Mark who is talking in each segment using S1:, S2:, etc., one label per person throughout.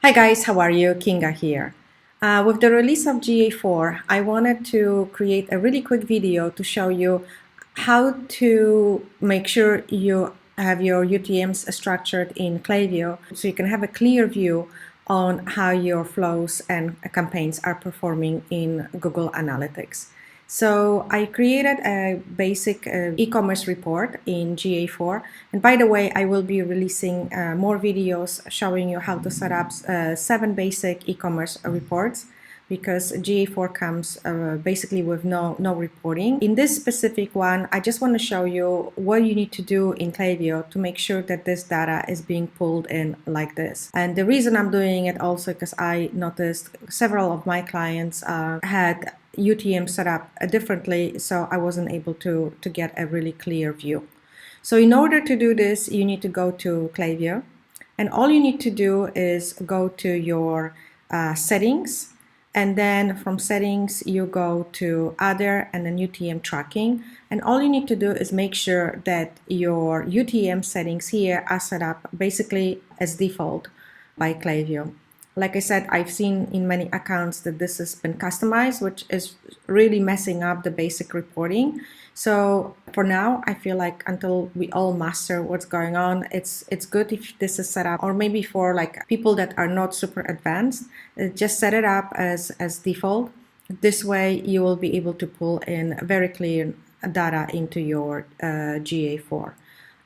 S1: Hi guys, how are you? Kinga here. With the release of GA4, I wanted to create a really quick video to show you how to make sure you have your UTMs structured in Klaviyo so you can have a clear view on how your flows and campaigns are performing in Google Analytics. So I created a basic e-commerce report in GA4, and by the way, I will be releasing more videos showing you how to set up 7 basic e-commerce reports, because GA4 comes basically with no reporting. In this specific one, I just want to show you what you need to do in Klaviyo to make sure that this data is being pulled in like this. And the reason I'm doing it also because I noticed several of my clients had UTM set up differently, so I wasn't able to get a really clear view. So in order to do this, you need to go to Klaviyo, and all you need to do is go to your settings, and then from settings you go to other and then UTM tracking, and all you need to do is make sure that your UTM settings here are set up basically as default by Klaviyo. Like I said, I've seen in many accounts that this has been customized, which is really messing up the basic reporting. So for now, I feel like until we all master what's going on, it's good if this is set up, or maybe for like people that are not super advanced, just set it up as default. This way you will be able to pull in very clear data into your GA4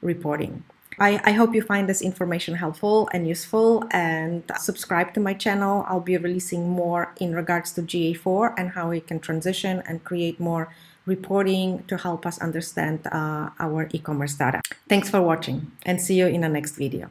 S1: reporting. I hope you find this information helpful and useful, and subscribe to my channel. I'll be releasing more in regards to GA4 and how we can transition and create more reporting to help us understand our e-commerce data. Thanks for watching, and see you in the next video.